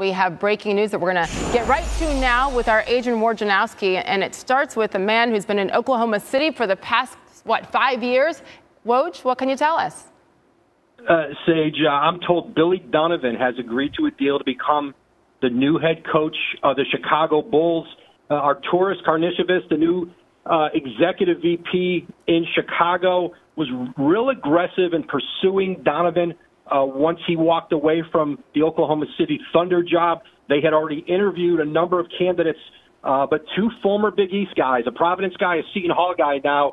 We have breaking news that we're going to get right to now with our Adrian Wojnarowski, and it starts with a man who's been in Oklahoma City for the past, 5 years? Woj, what can you tell us? Sage, I'm told Billy Donovan has agreed to a deal to become the new head coach of the Chicago Bulls. Arturas Karnisovas, the new executive VP in Chicago, was real aggressive in pursuing Donovan. Once he walked away from the Oklahoma City Thunder job, they had already interviewed a number of candidates, but two former Big East guys, a Providence guy, a Seton Hall guy now,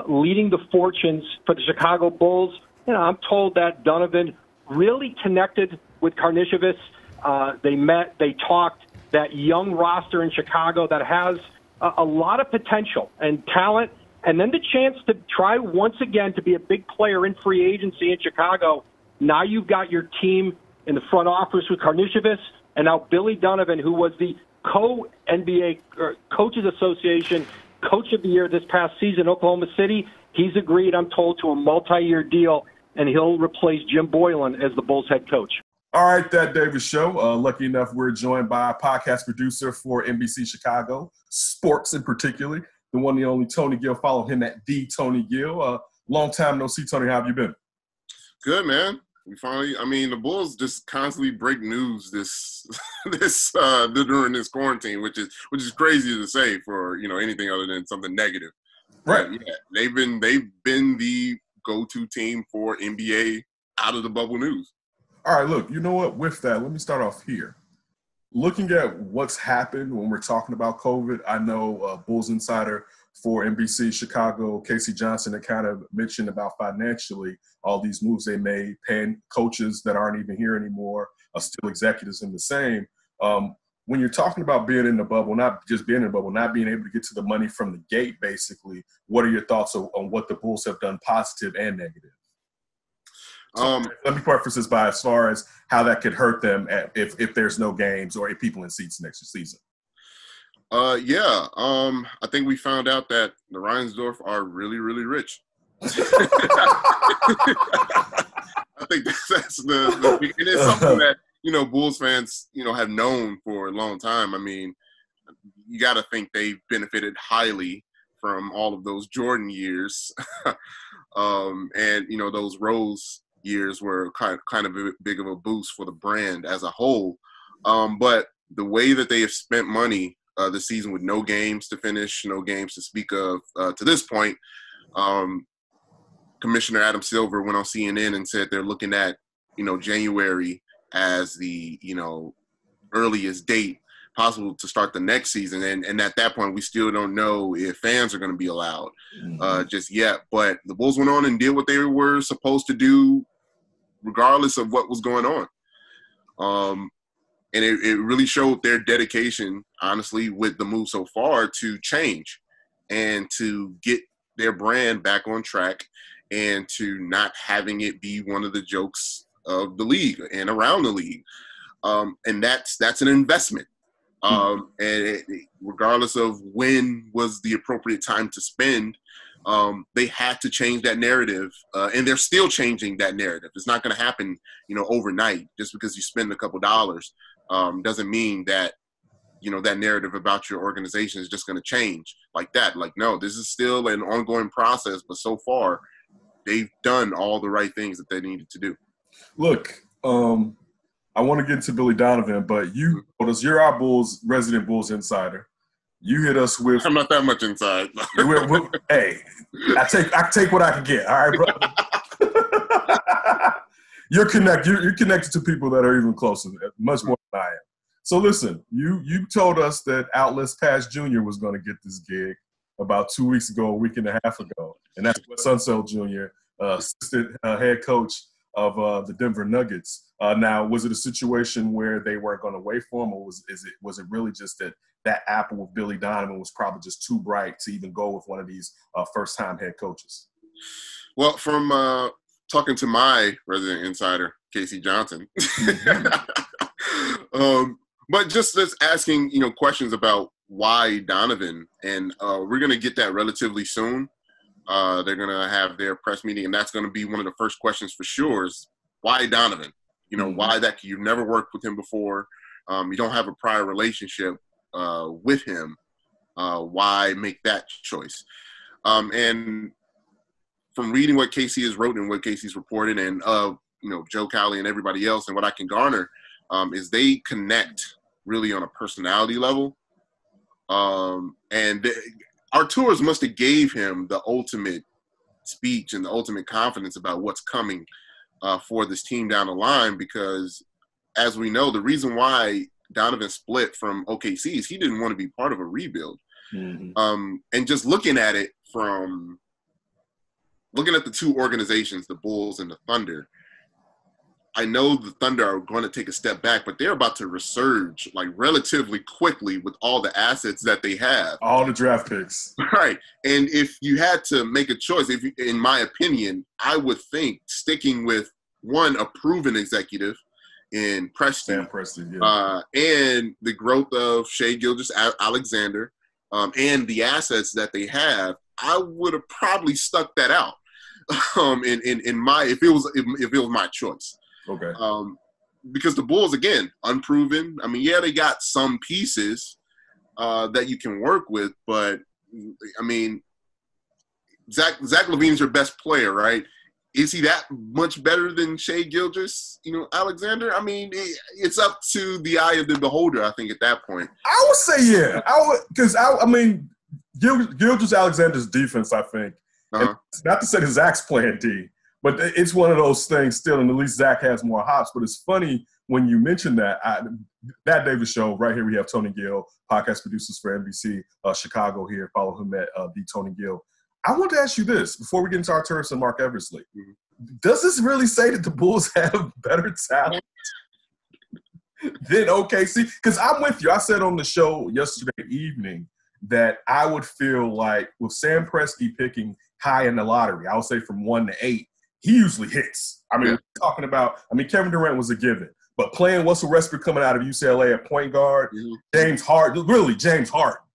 leading the fortunes for the Chicago Bulls. I'm told that Donovan really connected with Karnisovas. They met, they talked, that young roster in Chicago that has a lot of potential and talent, and then the chance to try once again to be a big player in free agency in Chicago. Now you've got your team in the front office with Karnisovas, and now Billy Donovan, who was the co-NBA Coaches Association Coach of the Year this past season in Oklahoma City. He's agreed, I'm told, to a multi-year deal, and he'll replace Jim Boylan as the Bulls head coach. All right, That Davis Show. Lucky enough, we're joined by a podcast producer for NBC Chicago, sports in particular, the one, the only Tony Gill. Follow him at the Tony Gill. Long time no see, Tony. How have you been? Good, man. We finally, the Bulls just constantly break news during this quarantine, which is crazy to say for anything other than something negative. Right. Yeah, they've been the go-to team for NBA out of the bubble news. All right, look, you know what? With that, let me start off here. Looking at what's happened when we're talking about COVID, I know Bulls insider for NBC Chicago, Casey Johnson, had kind of mentioned about financially all these moves they made, paying coaches that aren't even here anymore, still executives in the same. When you're talking about being in the bubble, not just being in the bubble, not being able to get to the money from the gate, basically, what are your thoughts on what the Bulls have done, positive and negative? Let me preface this by as far as how that could hurt them if there's no games or if people in seats next season. I think we found out that the Reinsdorf are really, really rich. I think that's the and it's something that Bulls fans have known for a long time. You got to think they've benefited highly from all of those Jordan years, and those Rose years were kind of a big of a boost for the brand as a whole. But the way that they have spent money this season with no games to finish, no games to speak of to this point, Commissioner Adam Silver went on CNN and said they're looking at, January as the, earliest date possible to start the next season. And at that point, we still don't know if fans are going to be allowed just yet. But the Bulls went on and did what they were supposed to do regardless of what was going on. And it really showed their dedication, honestly, with the move so far to change and to get their brand back on track and to not having it be one of the jokes of the league and around the league. And that's an investment. Regardless of when was the appropriate time to spend, they had to change that narrative, and they're still changing that narrative. It's not going to happen, overnight. Just because you spend a couple dollars doesn't mean that, that narrative about your organization is just going to change like that. Like, no, this is still an ongoing process, but so far they've done all the right things that they needed to do. Look, I want to get to Billy Donovan, but you're our resident Bulls insider. You hit us with. I'm not that much inside. Hey, I take what I can get. All right, brother. You're connected to people that are even closer, much more than I am. So listen, you told us that Outlets Pass Jr. was going to get this gig about 2 weeks ago, a week and a half ago, and that's Wes Unseld Jr., assistant head coach of the Denver Nuggets. Now, was it a situation where they weren't going to wait for him, or was it really just that apple with Billy Donovan was probably just too bright to even go with one of these first-time head coaches? Well, from talking to my resident insider, Casey Johnson, but just asking questions about why Donovan, and we're going to get that relatively soon. They're going to have their press meeting, and that's going to be one of the first questions for sure is why Donovan? You know, why that? You've never worked with him before. You don't have a prior relationship with him. Why make that choice? And from reading what Casey has wrote and what Casey's reported, and you know, Joe Cowley and everybody else, and what I can garner is they connect really on a personality level. And Arturas must have gave him the ultimate speech and the ultimate confidence about what's coming for this team down the line, because as we know, the reason why Donovan split from OKC is he didn't want to be part of a rebuild. And just looking at it from looking at the two organizations, the Bulls and the Thunder, I know the Thunder are going to take a step back, but they're about to resurge like relatively quickly with all the assets that they have. All the draft picks. Right. And if you had to make a choice, in my opinion, I would think sticking with one, a proven executive in Presti. Sam Presti, yeah. And the growth of Shai Gilgeous-Alexander and the assets that they have, I would have probably stuck that out if it was my choice. Okay. Because the Bulls, again, unproven. I mean, yeah, they got some pieces that you can work with, but I mean, Zach LaVine's your best player, right? Is he that much better than Shai Gilgeous-Alexander? I mean, it's up to the eye of the beholder, I think, at that point. I would say, yeah. I mean, Gilgeous-Alexander's defense, I think, and not to say that Zach's playing D, but it's one of those things still, and at least Zach has more hops. But it's funny when you mention that. That Davis Show, right here we have Tony Gill, podcast producers for NBC Chicago here. Follow him at the Tony Gill. I want to ask you this before we get into Arturas and Mark Eversley. Does this really say that the Bulls have better talent than OKC? Because I'm with you. I said on the show yesterday evening that I would feel like with Sam Presti picking high in the lottery, I would say from 1 to 8, he usually hits. I mean, we're talking about – Kevin Durant was a given. But playing Russell Westbrook coming out of UCLA at point guard, James Harden,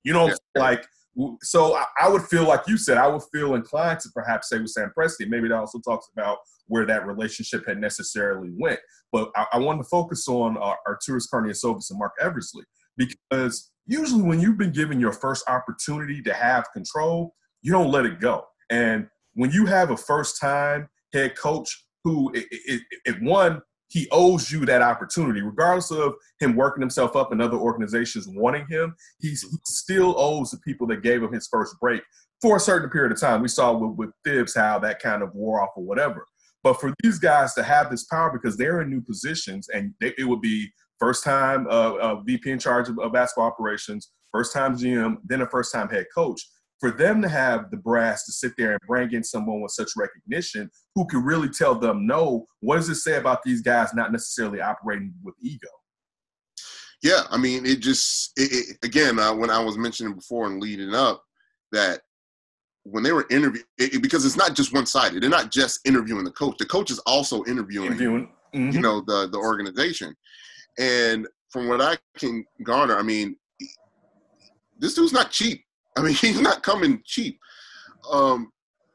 you know, like – so I would feel, like you said, I would feel inclined to perhaps say with Sam Presti, maybe that also talks about where that relationship had necessarily went. But I wanted to focus on Arturas Karniasovas and Mark Eversley, because usually when you've been given your first opportunity to have control, you don't let it go. And when you have a first-time head coach who, he owes you that opportunity. Regardless of him working himself up and other organizations wanting him, he still owes the people that gave him his first break for a certain period of time. We saw with Thibs how that kind of wore off or whatever. But for these guys to have this power because they're in new positions, and it would be first-time VP in charge of basketball operations, first-time GM, then a first-time head coach, for them to have the brass to sit there and bring in someone with such recognition who can really tell them no, what does it say about these guys not necessarily operating with ego? Yeah, I mean, again, when I was mentioning before and leading up that when they were interviewing, because it's not just one-sided. They're not just interviewing the coach is also interviewing you know, the organization. And from what I can garner, I mean, this dude's not cheap. I mean, he's not coming cheap.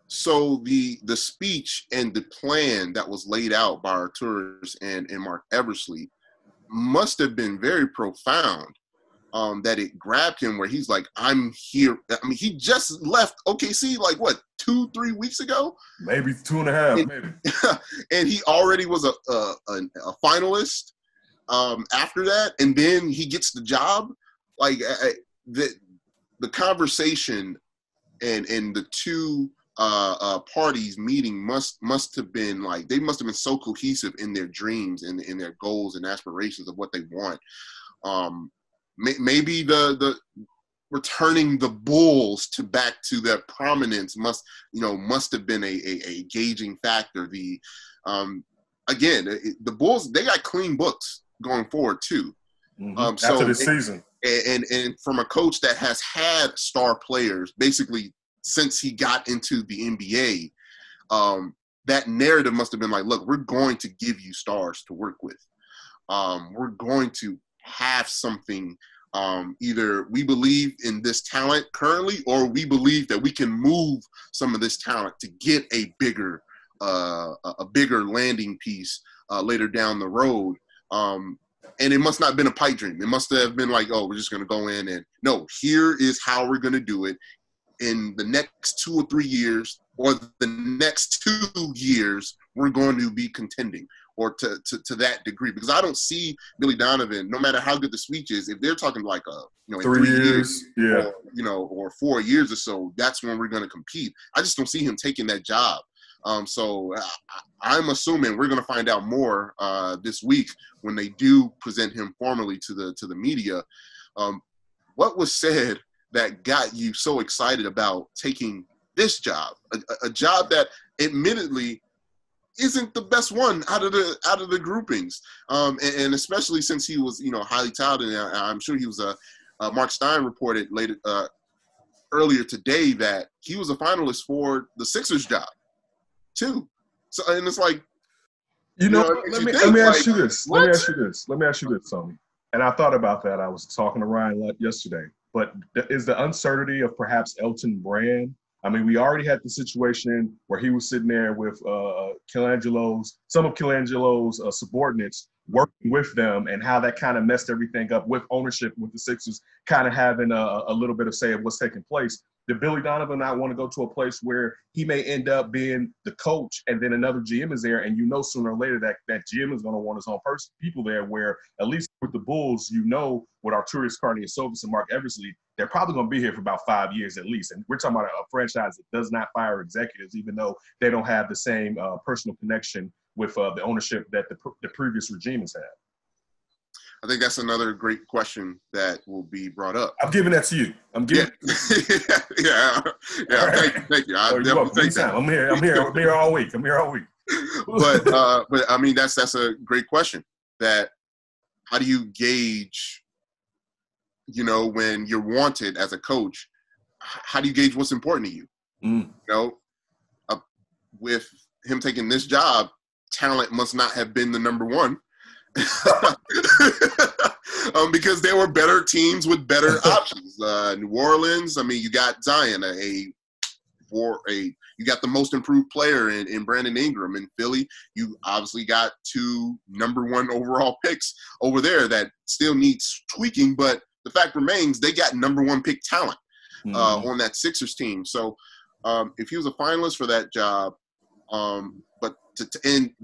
So the speech and the plan that was laid out by Arturas and Mark Eversley must have been very profound, that it grabbed him where he's like, I'm here. I mean, he just left OKC like, what, 2-3 weeks ago? Maybe 2.5, maybe. And he already was a finalist after that, and then he gets the job. Like, the conversation and the two parties meeting must have been like, they must have been so cohesive in their dreams and in their goals and aspirations of what they want. Maybe the returning the Bulls back to their prominence must have been a gauging factor. Again, the Bulls, they got clean books going forward too. After this season. And from a coach that has had star players basically since he got into the NBA, that narrative must have been like, look, we're going to give you stars to work with. We're going to have something, either we believe in this talent currently, or we believe that we can move some of this talent to get a bigger landing piece later down the road. And it must not have been a pipe dream. It must have been like, oh, we're just going to go in and no, here is how we're going to do it in the next 2 or 3 years, or the next 2 years, we're going to be contending, or to that degree. Because I don't see Billy Donovan, no matter how good the speech is, if they're talking like in 3 years, yeah, or 4 years or so, that's when we're going to compete. I just don't see him taking that job. So I'm assuming we're going to find out more this week when they do present him formally to the media. What was said that got you so excited about taking this job, a job that admittedly isn't the best one out of the groupings, and especially since he was highly touted. And I'm sure he was Mark Stein reported earlier today that he was a finalist for the Sixers job too. So, and it's like, let me ask you this. Let me ask you this, Tony. And I thought about that. I was talking to Ryan yesterday. But is the uncertainty of perhaps Elton Brand? I mean, we already had the situation where he was sitting there with some of Colangelo's subordinates working with them, and how that kind of messed everything up with ownership, with the Sixers kind of having a little bit of say of what's taking place. Did Billy Donovan not want to go to a place where he may end up being the coach and then another GM is there, and sooner or later that GM is going to want his own people there, where at least with the Bulls, with Arturas Karnišovas and Mark Eversley, they're probably going to be here for about 5 years at least. And we're talking about a franchise that does not fire executives, even though they don't have the same personal connection with the ownership that the previous regime has had. I think that's another great question that will be brought up. I'm giving that to you. Yeah. Right. Thank you. I definitely take that. I'm here all week. But I mean, that's a great question. That how do you gauge, when you're wanted as a coach, how do you gauge what's important to you? With him taking this job, talent must not have been the number one. Because there were better teams with better options. New Orleans, I mean, you got Zion, you got the most improved player in Brandon Ingram. In Philly, you obviously got 2 number 1 overall picks over there that still needs tweaking, but the fact remains they got number 1 pick talent on that Sixers team. So if he was a finalist for that job, but to end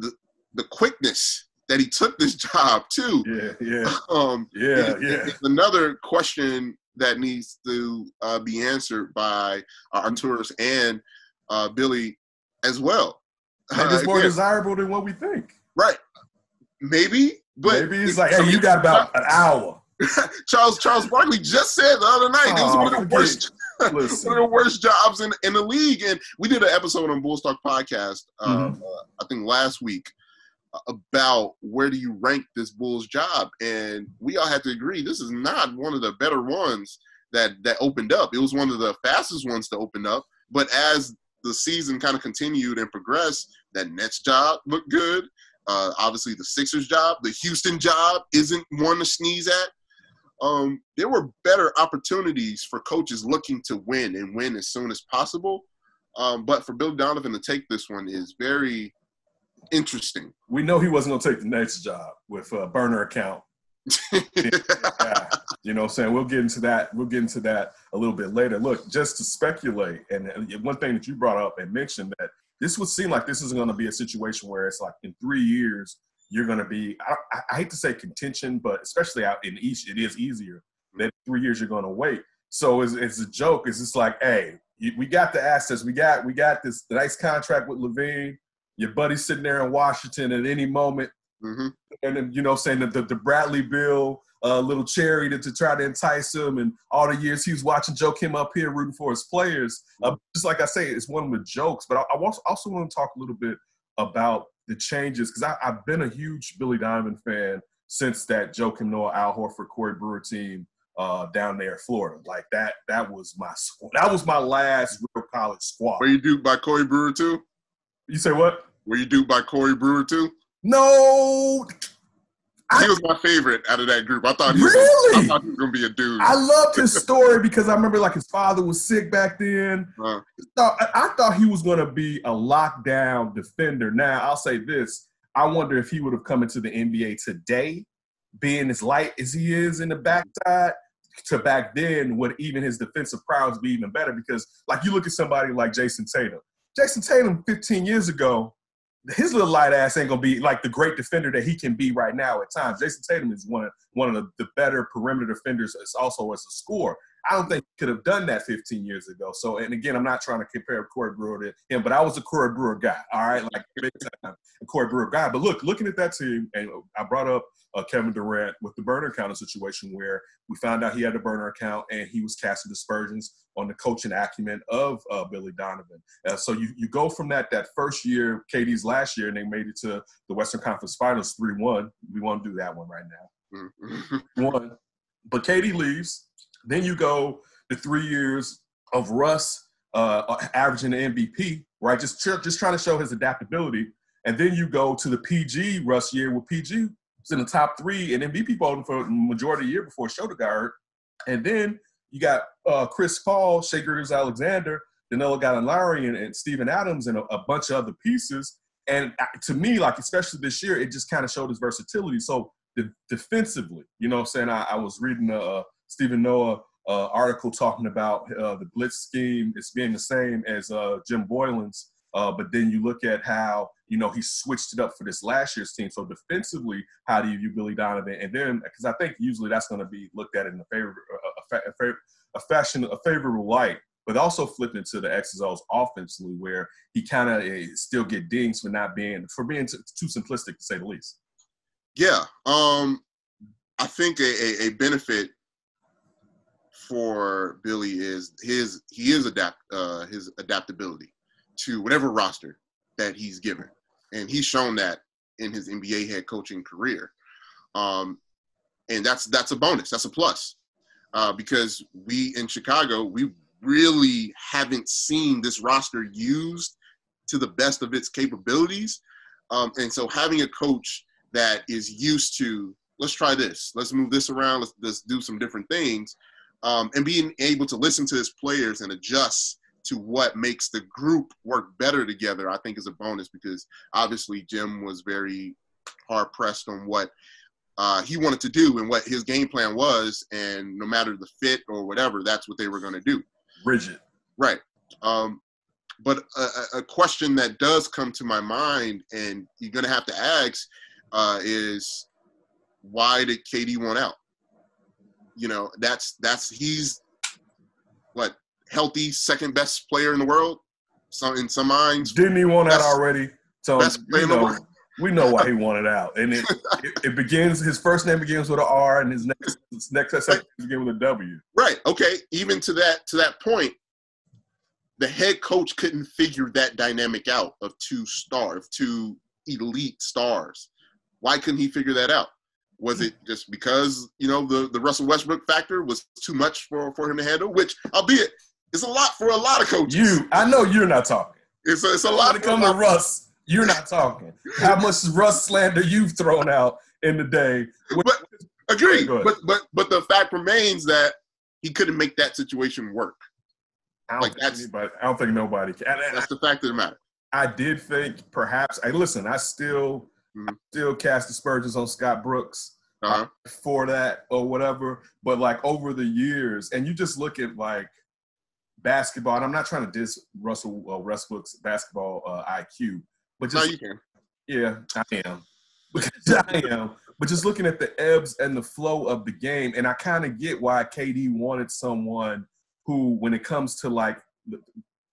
the quickness that he took this job too. It's another question that needs to be answered by Arturas and Billy as well. Maybe it's more desirable than what we think. Right. Maybe, but maybe it's like, hey, you got about an hour. Charles Barkley just said the other night it was one of the worst jobs in the league. And we did an episode on Bulls Talk podcast, I think last week, about where do you rank this Bulls job, and we all had to agree this is not one of the better ones that opened up. It was one of the fastest ones to open up, but as the season kind of continued and progressed, that Nets job looked good. Obviously the Sixers job, the Houston job isn't one to sneeze at. There were better opportunities for coaches looking to win and win as soon as possible, but for Bill Donovan to take this one is very interesting. We know he wasn't going to take the next job with a burner account. You know what I'm saying? We'll get into that a little bit later. Look, just to speculate, and one thing that you brought up and mentioned, that this would seem like this is going to be a situation where it's like in 3 years, you're going to be, I hate to say contention, but especially out in the East, it is easier. That 3 years you're going to wait. So it's a joke. It's just like, hey, we got the assets. We got this nice contract with Levine. Your buddy's sitting there in Washington at any moment. And then, saying that the Bradley Bill little cherry to try to entice him, and all the years he was watching Joe Kim up here rooting for his players. Just like I say, it's one of the jokes. But I also want to talk a little bit about the changes, because I've been a huge Billy Donovan fan since that Joe Kim Noah, Al Horford, Corey Brewer team down there in Florida. Like that was my squad. That was my last real college squad. Were you duped by Corey Brewer too? You say what? Were you duped by Corey Brewer too? No. He was my favorite out of that group. I thought he was going to be a dude. I loved his story because I remember his father was sick back then. I thought he was going to be a lockdown defender. Now, I'll say this. I wonder if he would have come into the NBA today, being as light as he is in the backside, to back then, would even his defensive prowess be even better? Because, like, you look at somebody like Jason Tatum. Jason Tatum 15 years ago, his little light ass ain't going to be like the great defender that he can be right now at times. Jason Tatum is one of the better perimeter defenders, also as a scorer. I don't think he could have done that 15 years ago. So, and again, I'm not trying to compare Corey Brewer to him, but I was a Corey Brewer guy, all right? Like, big time, a Corey Brewer guy. But look, looking at that team, and I brought up Kevin Durant with the burner account situation where we found out he had a burner account and he was casting aspersions on the coaching acumen of Billy Donovan. So you go from that first year, KD's last year, and they made it to the Western Conference Finals 3-1. We won't do that one right now. One. But KD leaves. Then you go the 3 years of Russ averaging the MVP, right? Just trying to show his adaptability. And then you go to the PG Russ year where PG was in the top 3 and MVP voting for the majority of the year before Schroeder got hurt. And then you got Chris Paul, Shai Gilgeous-Alexander, Danilo Gallinari, and Steven Adams, and a bunch of other pieces. And to me, like, especially this year, it just kind of showed his versatility. So defensively, you know what I'm saying? I was reading Stephen Noah article talking about the blitz scheme as being the same as Jim Boylan's, but then you look at how, you know, he switched it up for this last year's team. So defensively, how do you view Billy Donovan? And then, because I think usually that's going to be looked at in a favorable light, but also flipped into the X's O's offensively, where he kind of still get dings for being too simplistic, to say the least. Yeah, I think a benefit for Billy is his adaptability to whatever roster that he's given, and he's shown that in his NBA head coaching career, and that's a bonus, that's a plus, because we in Chicago, we really haven't seen this roster used to the best of its capabilities, and so having a coach that is used to, let's try this, let's move this around, let's do some different things, and being able to listen to his players and adjust to what makes the group work better together, I think is a bonus, because obviously Jim was very hard pressed on what he wanted to do and what his game plan was, and no matter the fit or whatever, that's what they were going to do. Rigid. Right. But a question that does come to my mind, and you're going to have to ask, is why did KD want out? You know, he's what, healthy second best player in the world. So in some minds, didn't he want out already? So best player in the world. We know why he wanted out, and it begins. His first name begins with an R, and his next second begins with a W. Right. Okay. Even to that point, the head coach couldn't figure that dynamic out of two elite stars. Why couldn't he figure that out? Was it just because, you know, the Russell Westbrook factor was too much for him to handle? Which, albeit, is a lot for a lot of coaches. I know you're not talking. It's a lot. When it comes to Russ, you're not talking. How much Russ slander you've thrown out in the day? But agreed. But the fact remains that he couldn't make that situation work. I don't think nobody can. That's the fact of the matter. I did think perhaps. I still cast aspersions on Scott Brooks for that or whatever. But like over the years, and you just look at like basketball, and I'm not trying to diss Russell Westbrook's basketball IQ, but just, no, you can. Yeah, I am. I am. But just looking at the ebbs and the flow of the game, and I kind of get why KD wanted someone who, when it comes to like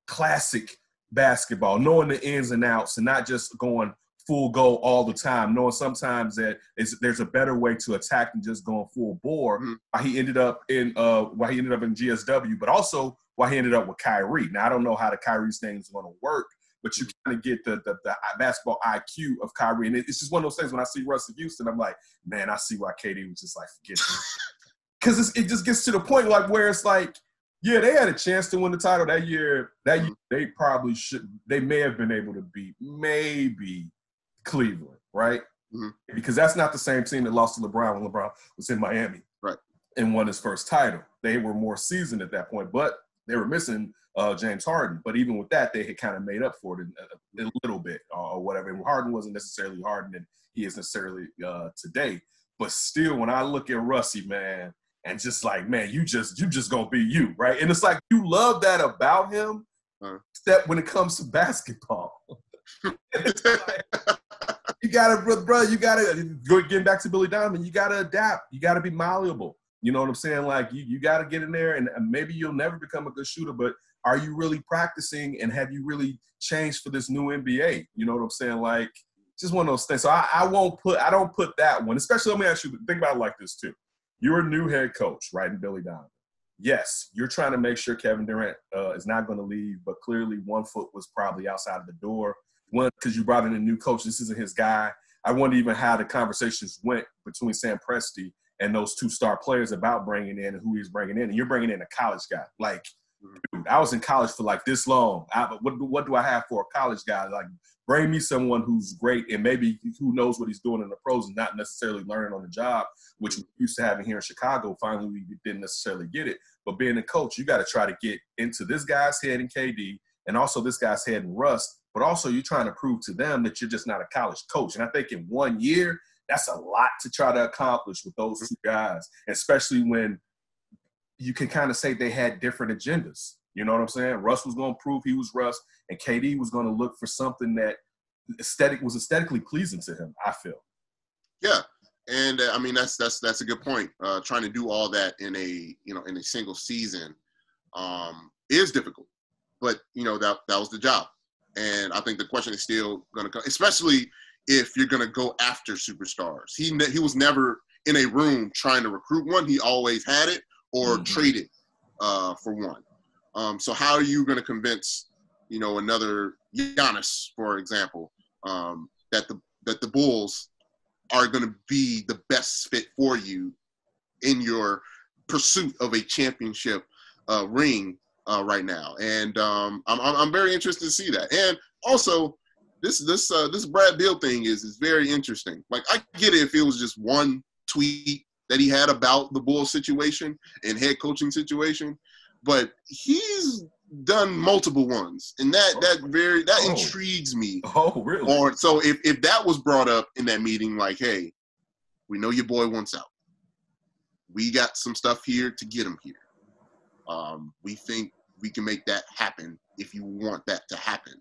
classic basketball, knowing the ins and outs and not just going full go all the time, knowing sometimes that there's a better way to attack than just going full bore. Mm-hmm. Why he ended up in GSW, but also why he ended up with Kyrie. Now I don't know how the Kyrie thing is going to work, but you kind of get the basketball IQ of Kyrie, and it's just one of those things. When I see Russ in Houston, I'm like, man, I see why KD was just like, forget it, because it just gets to the point like where it's like, yeah, they had a chance to win the title that year. That year, they probably should. They may have been able to beat maybe Cleveland, right? Mm-hmm. Because that's not the same team that lost to LeBron when LeBron was in Miami, right, and won his first title. They were more seasoned at that point. But They were missing James Harden, but even with that, they had kind of made up for it a little bit or whatever. And Harden wasn't necessarily Harden, and he is necessarily today. But still, when I look at Russie, man, and just like, man, you just gonna be you, right? And it's like you love that about him, except when it comes to basketball. You gotta, bro. You gotta getting back to Billy Donovan. You gotta adapt. You gotta be malleable. You know what I'm saying? Like you gotta get in there, and maybe you'll never become a good shooter, but are you really practicing, and have you really changed for this new NBA? You know what I'm saying? Like just one of those things. So I don't put that one. Especially, let me ask you, think about it like this too. You're a new head coach, right? And Billy Donovan. Yes, you're trying to make sure Kevin Durant is not going to leave, but clearly one foot was probably outside of the door. One, because you brought in a new coach. This isn't his guy. I wonder even how the conversations went between Sam Presti and those two star players about bringing in and who he's bringing in. And you're bringing in a college guy. Like, dude, I was in college for like this long. What do I have for a college guy? Like, bring me someone who's great and maybe who knows what he's doing in the pros and not necessarily learning on the job, which we used to having here in Chicago. Finally, we didn't necessarily get it. But being a coach, you got to try to get into this guy's head in KD and also this guy's head in Russ. But also you're trying to prove to them that you're just not a college coach. And I think in 1 year, that's a lot to try to accomplish with those two guys, especially when you can kind of say they had different agendas. You know what I'm saying? Russ was going to prove he was Russ, and KD was going to look for something that was aesthetically pleasing to him, I feel. Yeah. And I mean, that's a good point. Trying to do all that in a single season is difficult, but that was the job. And I think the question is still going to come, especially if you're going to go after superstars. He was never in a room trying to recruit one. He always had it or traded for one. So how are you going to convince, another Giannis, for example, that the Bulls are going to be the best fit for you in your pursuit of a championship ring right now? And I'm very interested to see that. And also, this Brad Beal thing is very interesting. Like, I get it if it was just one tweet that he had about the Bulls situation and head coaching situation, but he's done multiple ones, and that intrigues me. Oh, really? So if that was brought up in that meeting, like, hey, we know your boy wants out. We got some stuff here to get him here. We think we can make that happen if you want that to happen.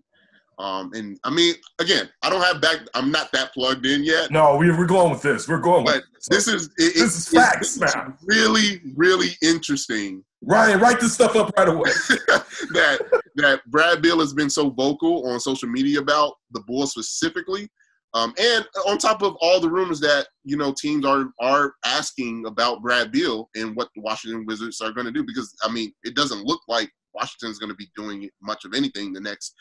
And I mean, again, I'm not that plugged in yet. No, we're going with this. We're going with this. This is facts now. Really, really interesting. Ryan, write this stuff up right away. that Brad Beal has been so vocal on social media about the Bulls specifically. And on top of all the rumors that, teams are asking about Brad Beal and what the Washington Wizards are going to do, because, I mean, it doesn't look like Washington's going to be doing much of anything the next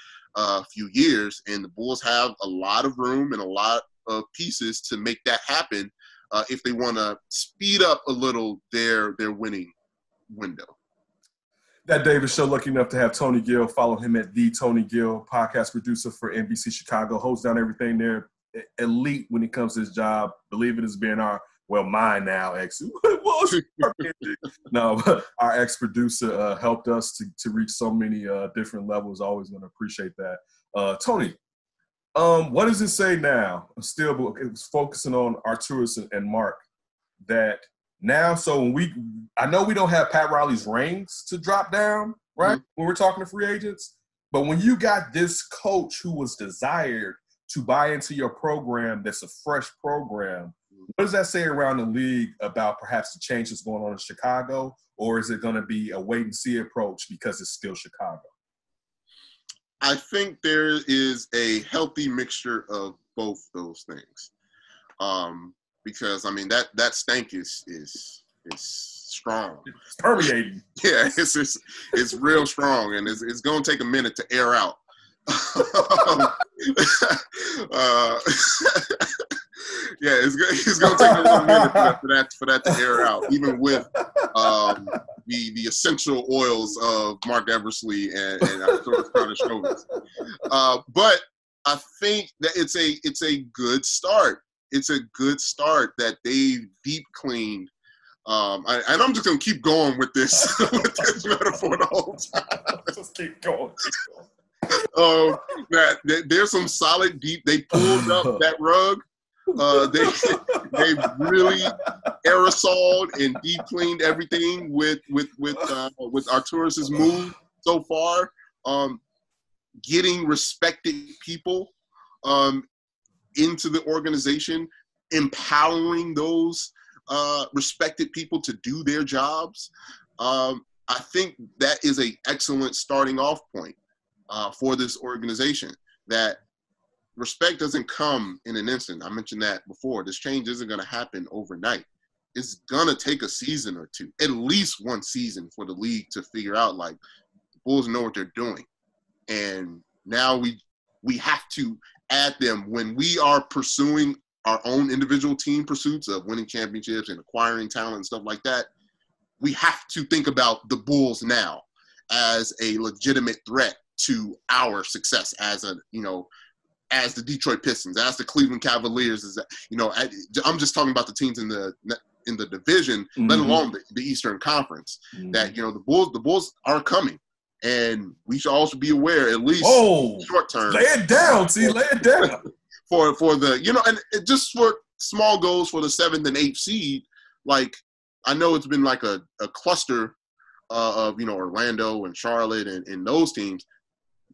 few years. And the Bulls have a lot of room and a lot of pieces to make that happen if they want to speed up a little their winning window. That David Show, lucky enough to have Tony Gill. Follow him at The Tony Gill, podcast producer for NBC Chicago, holds down everything there. Elite when it comes to his job. Believe it as being mine now, our ex-producer helped us to reach so many different levels. Always going to appreciate that. Tony, what does it say now? Still focusing on Arturas and Mark, that now, so I know we don't have Pat Riley's rings to drop down, right? When we're talking to free agents, but when you got this coach who was desired to buy into your program, that's a fresh program, what does that say around the league about perhaps the changes going on in Chicago, or is it going to be a wait-and-see approach because it's still Chicago? I think there is a healthy mixture of both those things, because I mean that stank is strong. It's permeating. Yeah, it's real strong, and it's going to take a minute to air out. Yeah, it's going to take a little minute for that to air out, even with the essential oils of Mark Eversley and Arturas Karnisovas. But I think that it's a good start. It's a good start that they've deep cleaned And I'm just gonna keep going with this with this metaphor the whole time. Just keep going. There's some solid deep. They pulled up that rug. They really aerosoled and deep cleaned everything with Arturas's move so far. Getting respected people into the organization, empowering those respected people to do their jobs. I think that is an excellent starting off point for this organization. That respect doesn't come in an instant. I mentioned that before. This change isn't going to happen overnight. It's going to take a season or two, at least one season, for the league to figure out, like, the Bulls know what they're doing. And now we have to add them when we are pursuing our own individual team pursuits of winning championships and acquiring talent and stuff like that. We have to think about the Bulls now as a legitimate threat to our success as the Detroit Pistons, as the Cleveland Cavaliers. I'm just talking about the teams in the division, let alone the Eastern Conference. That the Bulls are coming. And we should also be aware, at least short term. Lay it down, lay it down. for the, and just for small goals for the 7th and 8th seed, like, I know it's been like a cluster of, Orlando and Charlotte and those teams.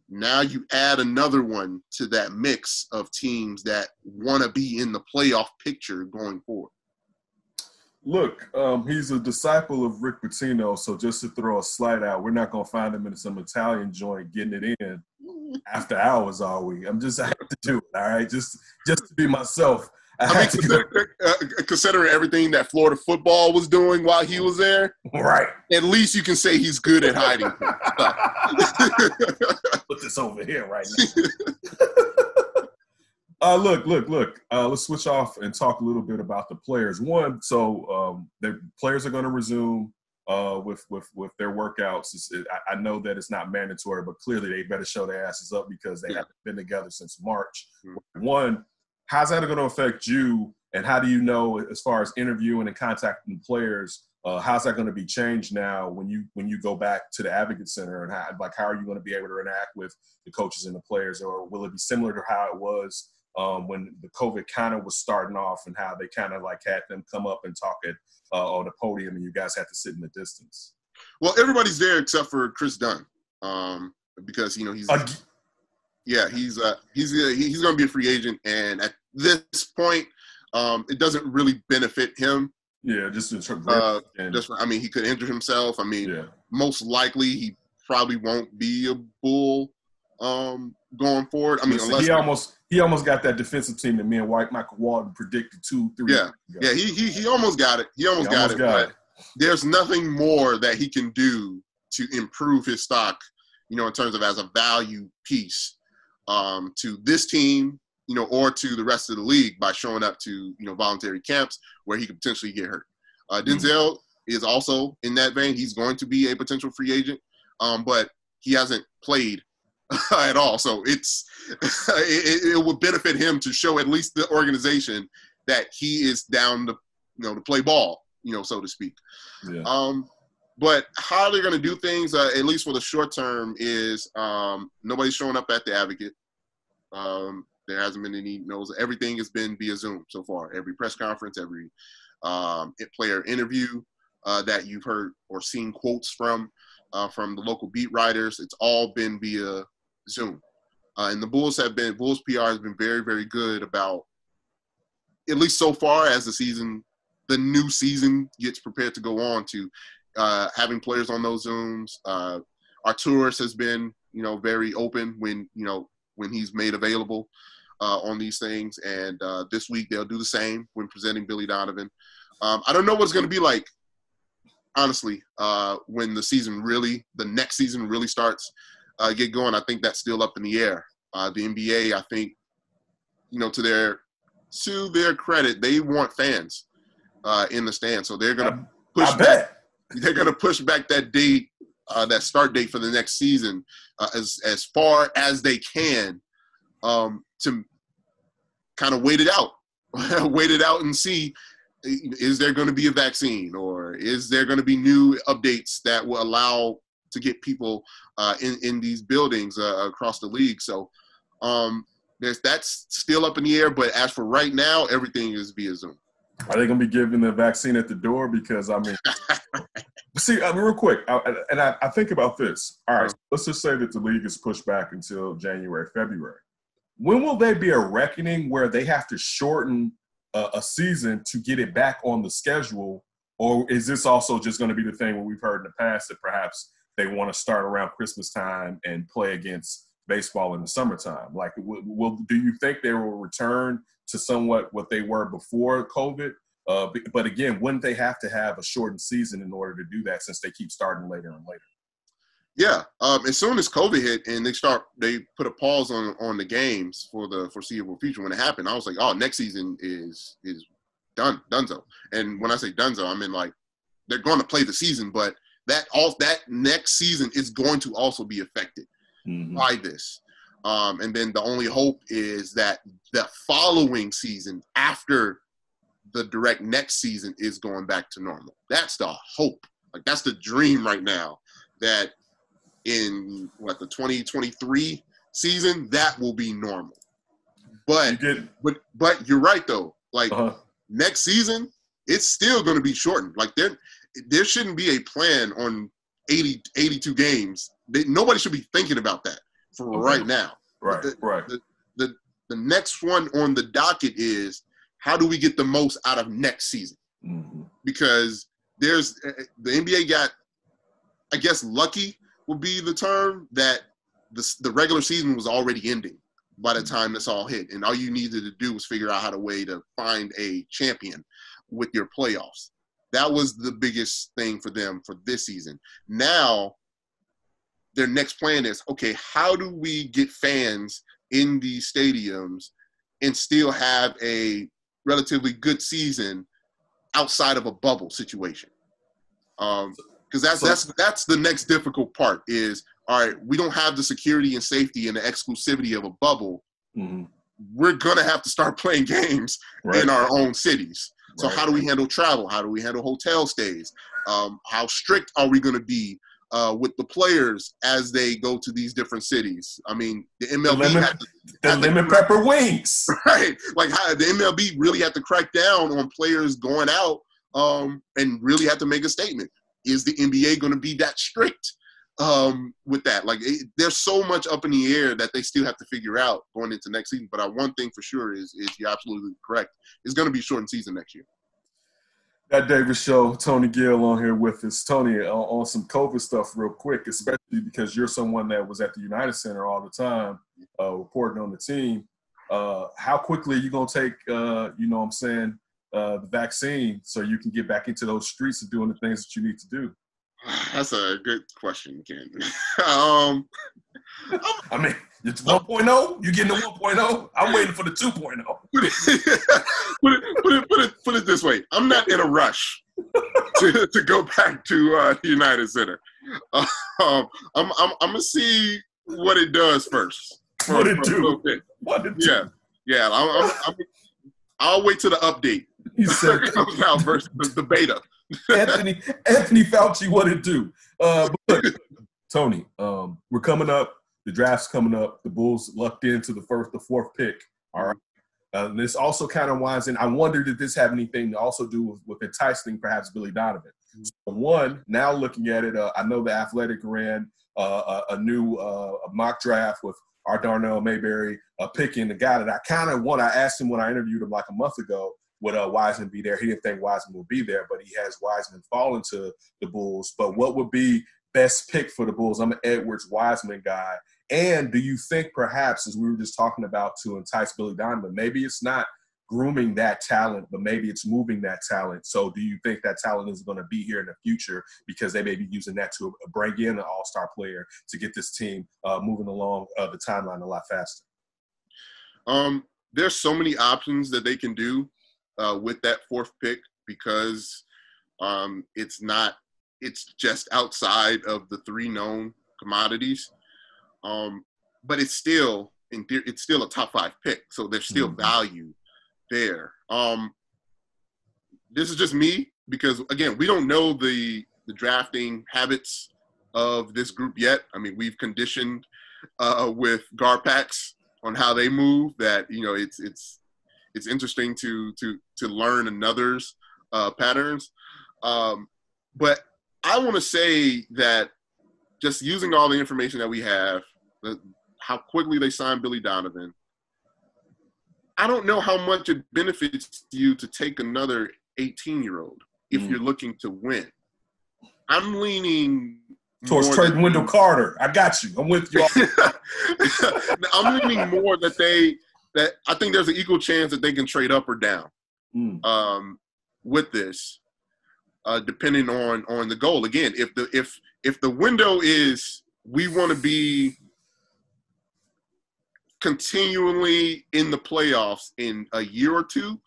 Now you add another one to that mix of teams that want to be in the playoff picture going forward. Look, he's a disciple of Rick Pitino, so just to throw a slight out, we're not going to find him in some Italian joint getting it in after hours, are we? I have to do it, all right? Just to be myself. Considering everything that Florida football was doing while he was there, right? At least you can say he's good at hiding. Put this over here right now. Look. Let's switch off and talk a little bit about the players. One, so the players are going to resume with their workouts. I know that it's not mandatory, but clearly they better show their asses up because they haven't been together since March. One, how's that going to affect you, and how do you know, as far as interviewing and contacting players, how's that going to be changed now when you go back to the Advocate Center, and how are you going to be able to interact with the coaches and the players, or will it be similar to how it was when the COVID kind of was starting off, and how they kind of like had them come up and talk on the podium, and you guys had to sit in the distance? Well, everybody's there except for Chris Dunn, because he's he's going to be a free agent, and at this point, it doesn't really benefit him. Yeah, he could injure himself. Most likely he probably won't be a Bull going forward. Unless he almost got that defensive team that me and Michael Walton predicted 2-3 years ago. Yeah, he almost got it. He almost got it. But there's nothing more that he can do to improve his stock, in terms of as a value piece to this team, or to the rest of the league by showing up to, voluntary camps where he could potentially get hurt. Denzel is also in that vein. He's going to be a potential free agent, but he hasn't played at all. So it would benefit him to show at least the organization that he is down to, to play ball, so to speak. Yeah. But how they're going to do things, at least for the short term, is nobody's showing up at the Advocate. There hasn't been any no's. Everything has been via Zoom so far. Every press conference, every player interview that you've heard or seen quotes from the local beat writers, it's all been via Zoom. And the Bulls PR has been very, very good about, at least so far as the new season gets prepared to go on, to having players on those Zooms. Arturas has been, very open when he's made available on these things. And this week they'll do the same when presenting Billy Donovan. I don't know what it's going to be like, honestly, when the next season really starts get going. I think that's still up in the air. The NBA, I think, to their credit, they want fans in the stands. So they're going to push back. They're going to push back that date, that start date for the next season as far as they can, to kind of wait it out and see is there going to be a vaccine, or is there going to be new updates that will allow to get people in these buildings across the league? So that's still up in the air. But as for right now, everything is via Zoom. Are they going to be giving the vaccine at the door? Because, I mean, see, real quick, I think about this. All right, so let's just say that the league is pushed back until January, February. When will there be a reckoning where they have to shorten a season to get it back on the schedule? Or is this also just going to be the thing where we've heard in the past that perhaps they want to start around Christmas time and play against baseball in the summertime? Like, do you think they will return to somewhat what they were before COVID? But again, wouldn't they have to have a shortened season in order to do that, since they keep starting later and later? Yeah. As soon as COVID hit and they put a pause on the games for the foreseeable future, when it happened, I was like, oh, next season is donezo. And when I say donezo, I mean, like, they're going to play the season, but that next season is going to also be affected by this. And then the only hope is that the following season, after the direct next season, is going back to normal. That's the hope. Like, that's the dream right now, that in the 2023 season, that will be normal. But you're right though. Like, next season, it's still going to be shortened. Like, there shouldn't be a plan on 82 games. Nobody should be thinking about that for right now. Right. The next one on the docket is, how do we get the most out of next season? Because the NBA got, I guess, lucky would be the term, that the regular season was already ending by the time this all hit. And all you needed to do was figure out how to find a champion with your playoffs. That was the biggest thing for them for this season. Now, their next plan is, okay, how do we get fans in these stadiums and still have a relatively good season outside of a bubble situation? Because that's the next difficult part is, all right, we don't have the security and safety and the exclusivity of a bubble. We're going to have to start playing games in our own cities. So how do we handle travel? How do we handle hotel stays? How strict are we going to be with the players as they go to these different cities? I mean, the MLB lemon pepper wings, right? Like, how the MLB really had to crack down on players going out and really had to make a statement. Is the NBA going to be that strict with that? Like, there's so much up in the air that they still have to figure out going into next season. But one thing for sure is you're absolutely correct. It's going to be a shortened season next year. That Davis Show, Tony Gill on here with us. Tony, on some COVID stuff real quick, especially because you're someone that was at the United Center all the time, reporting on the team. How quickly are you going to take, the vaccine so you can get back into those streets and doing the things that you need to do? That's a good question, Ken. I mean, it's 1.0. You getting the 1.0? I'm waiting for the 2.0. Put it this way. I'm not in a rush to go back to the United Center. I'm gonna see what it does first. What it do? Yeah. I'll wait till the update. He said comes out versus the beta. Anthony Fauci, what it do? But look, Tony, we're coming up. The draft's coming up. The Bulls lucked into the fourth pick. All right. This also kind of winds in. I wondered if this had anything to also do with enticing perhaps Billy Donovan. So one, now looking at it, I know the Athletic ran a new mock draft with our Darnell Mayberry picking the guy that I asked him when I interviewed him like a month ago, would Wiseman be there? He didn't think Wiseman would be there, but he has Wiseman falling to the Bulls. But what would be best pick for the Bulls? I'm an Edwards-Wiseman guy. And do you think perhaps, as we were just talking about, to entice Billy Donovan, maybe it's not grooming that talent, but maybe it's moving that talent. So do you think that talent is going to be here in the future because they may be using that to bring in an all-star player to get this team moving along the timeline a lot faster? There's so many options that they can do with that fourth pick because it's just outside of the three known commodities. But it's still it's still a top 5 pick. So there's still value there. this is just me because, again, we don't know the drafting habits of this group yet. I mean, we've conditioned with Garpax on how they move that, it's interesting to learn another's patterns. But I want to say that just using all the information that we have, how quickly they signed Billy Donovan, I don't know how much it benefits you to take another 18-year-old if you're looking to win. I'm leaning towards trading Wendell Carter. I got you. I'm with you. I'm leaning more that I think there's an equal chance that they can trade up or down with this, depending on the goal. Again, if the window is we want to be continually in the playoffs in a year or two,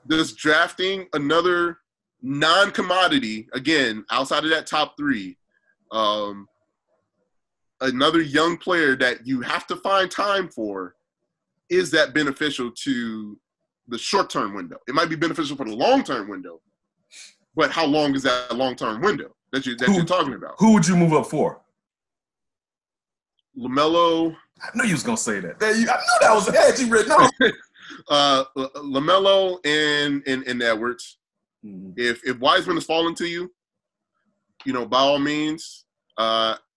this drafting another non-commodity, again, outside of that top three, another young player that you have to find time for, is that beneficial to the short-term window? It might be beneficial for the long-term window, but how long is that long-term window that you're talking about? Who would you move up for? LaMelo. I knew you was going to say that. I knew that was ahead you written on. LaMelo and Edwards. Mm-hmm. If Wiseman is falling to you, by all means, Arturas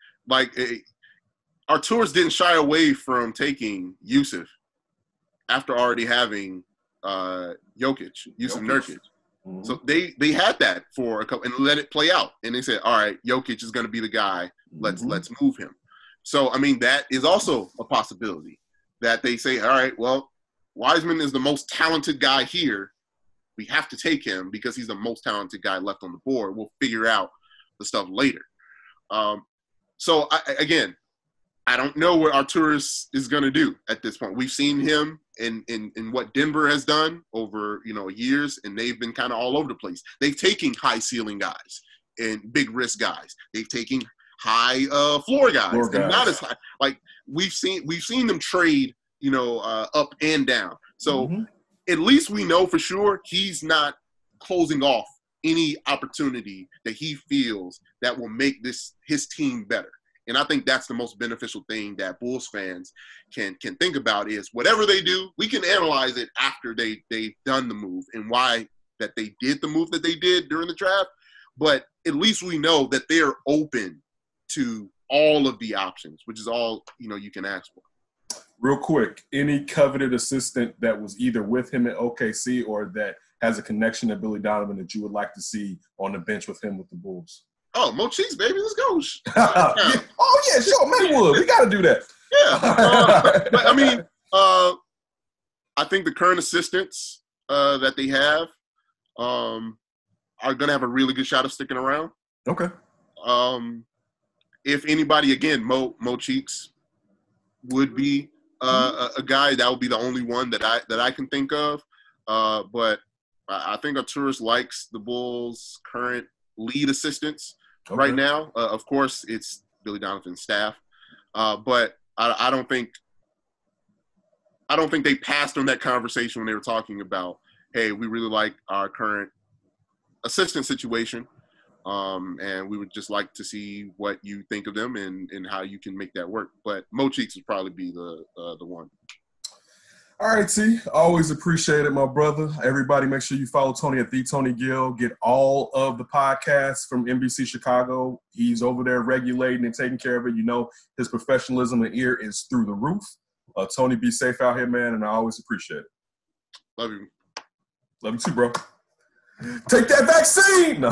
didn't shy away from taking Yusuf after already having Yusuf Nurkic. Mm-hmm. So they had that for a couple and let it play out. And they said, all right, Jokic is going to be the guy. Let's move him. So, I mean, that is also a possibility that they say, all right, well, Wiseman is the most talented guy here. We have to take him because he's the most talented guy left on the board. We'll figure out the stuff later. So, I don't know what Arturas is going to do at this point. We've seen him in what Denver has done over, years, and they've been kind of all over the place. They've taken high ceiling guys and big risk guys. They've taken high floor guys, and not as high. Like we've seen them trade, up and down. So at least we know for sure he's not closing off any opportunity that he feels that will make his team better. And I think that's the most beneficial thing that Bulls fans can think about is whatever they do, we can analyze it after they've done the move and why that they did the move that they did during the draft. But at least we know that they're open to all of the options, which is all, you can ask for. Real quick, any coveted assistant that was either with him at OKC or that has a connection to Billy Donovan that you would like to see on the bench with him with the Bulls? Oh, Mo Cheeks, baby, let's go. Yeah. Oh, yeah, sure, Maywood. We got to do that. Yeah. But, I mean, I think the current assistants that they have are going to have a really good shot of sticking around. Okay. If anybody, again, Mo Cheeks would be a guy. That would be the only one that I can think of. But I think Arturas likes the Bulls' current lead assistants right now. Of course, it's Billy Donovan's staff, but I don't think they passed on that conversation when they were talking about, hey, we really like our current assistant situation. And we would just like to see what you think of them and how you can make that work. But Mo Cheeks would probably be the one. All right, T. Always appreciate it, my brother. Everybody make sure you follow Tony at The Tony Gill. Get all of the podcasts from NBC Chicago. He's over there regulating and taking care of it. His professionalism and ear is through the roof. Tony, be safe out here, man, and I always appreciate it. Love you. Love you too, bro. Take that vaccine!